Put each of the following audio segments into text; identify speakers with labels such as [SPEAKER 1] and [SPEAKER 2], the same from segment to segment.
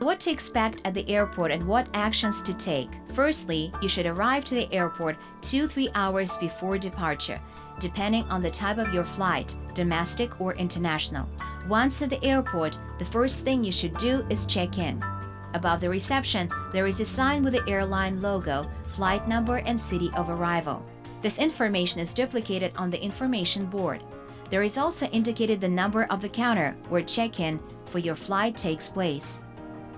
[SPEAKER 1] What to expect at the airport and what actions to take. Firstly, you should arrive to the airport 2-3 hours before departure, depending on the type of your flight, domestic or international. Once at the airport, the first thing you should do is check in. Above the reception, there is a sign with the airline logo, flight number, and city of arrival. This information is duplicated on the information board. There is also indicated the number of the counter where check-in for your flight takes place.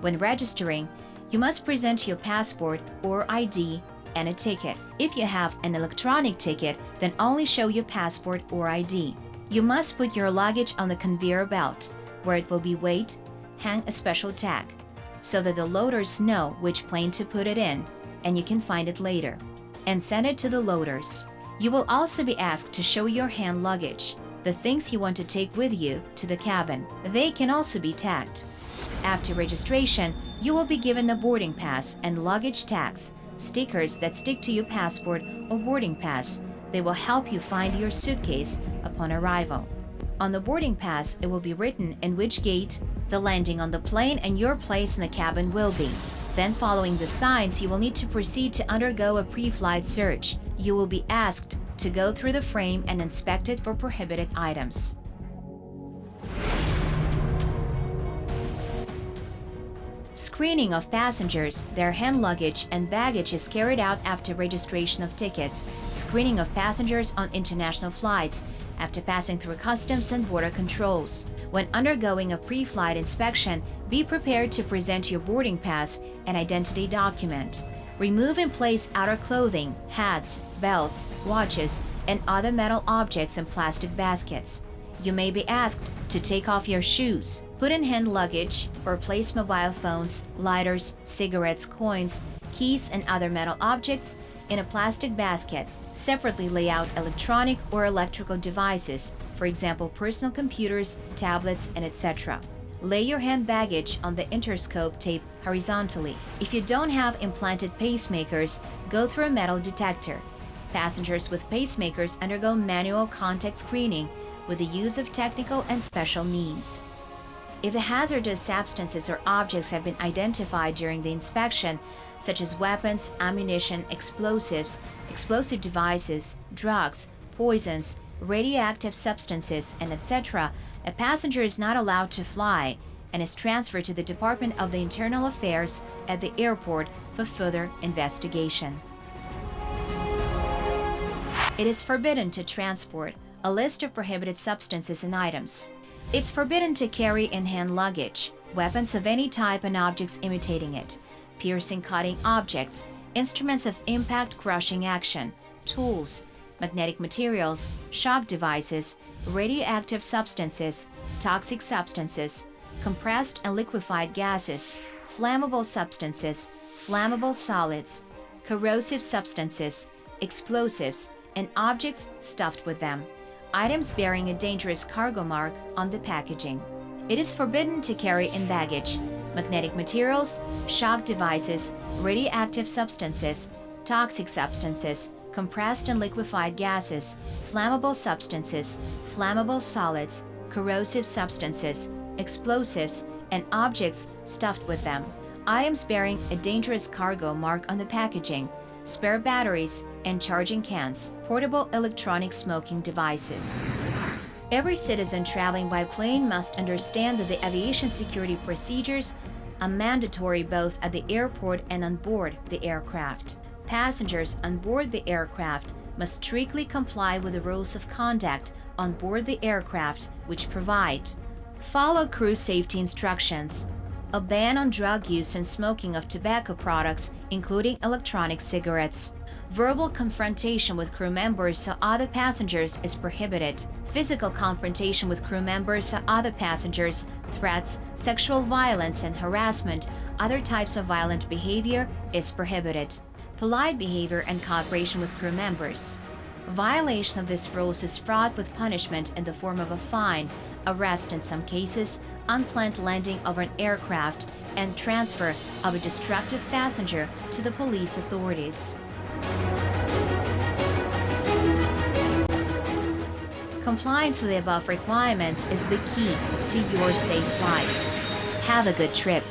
[SPEAKER 1] When registering, you must present your passport or ID and a ticket. If you have an electronic ticket, then only show your passport or ID. You must put your luggage on the conveyor belt, where it will be weighed, hang a special tag, so that the loaders know which plane to put it in, and you can find it later, and send it to the loaders. You will also be asked to show your hand luggage, the things you want to take with you to the cabin. They can also be tagged. After registration, you will be given a boarding pass and luggage tags, stickers that stick to your passport or boarding pass. They will help you find your suitcase upon arrival. On the boarding pass, it will be written in which gate the landing on the plane and your place in the cabin will be. Then, following the signs, you will need to proceed to undergo a pre-flight search. You will be asked to go through the frame and inspect it for prohibited items. Screening of passengers, their hand luggage, and baggage is carried out after registration of tickets. Screening of passengers on international flights after passing through customs and border controls. When undergoing a pre-flight inspection, be prepared to present your boarding pass and identity document. Remove and place outer clothing, hats, belts, watches, and other metal objects in plastic baskets. You may be asked to take off your shoes. Put in hand luggage or place mobile phones, lighters, cigarettes, coins, keys, and other metal objects in a plastic basket. Separately lay out electronic or electrical devices, for example, personal computers, tablets, and etc. Lay your hand baggage on the interscope tape horizontally. If you don't have implanted pacemakers, go through a metal detector. Passengers with pacemakers undergo manual contact screening with the use of technical and special means. If the hazardous substances or objects have been identified during the inspection, such as weapons, ammunition, explosives, explosive devices, drugs, poisons, radioactive substances, and etc., a passenger is not allowed to fly and is transferred to the Department of the Internal Affairs at the airport for further investigation. It is forbidden to transport a list of prohibited substances and items. It's forbidden to carry in-hand luggage, weapons of any type and objects imitating it, piercing cutting objects, instruments of impact crushing action, tools, magnetic materials, shock devices, radioactive substances, toxic substances, compressed and liquefied gases, flammable substances, flammable solids, corrosive substances, explosives, and objects stuffed with them. Items bearing a dangerous cargo mark on the packaging. It is forbidden to carry in baggage magnetic materials, shock devices, radioactive substances, toxic substances, compressed and liquefied gases, flammable substances, flammable solids, corrosive substances, explosives, and objects stuffed with them. Items bearing a dangerous cargo mark on the packaging, spare batteries and charging cans, portable electronic smoking devices. Every citizen traveling by plane must understand that the aviation security procedures are mandatory both at the airport and on board the aircraft. Passengers on board the aircraft must strictly comply with the rules of conduct on board the aircraft, which provide: follow crew safety instructions, a ban on drug use and smoking of tobacco products, including electronic cigarettes. Verbal confrontation with crew members or other passengers is prohibited. Physical confrontation with crew members or other passengers, threats, sexual violence and harassment, other types of violent behavior is prohibited. Polite behavior and cooperation with crew members. Violation of these rules is fraught with punishment in the form of a fine, arrest in some cases, unplanned landing of an aircraft, and transfer of a destructive passenger to the police authorities. Compliance with the above requirements is the key to your safe flight. Have a good trip.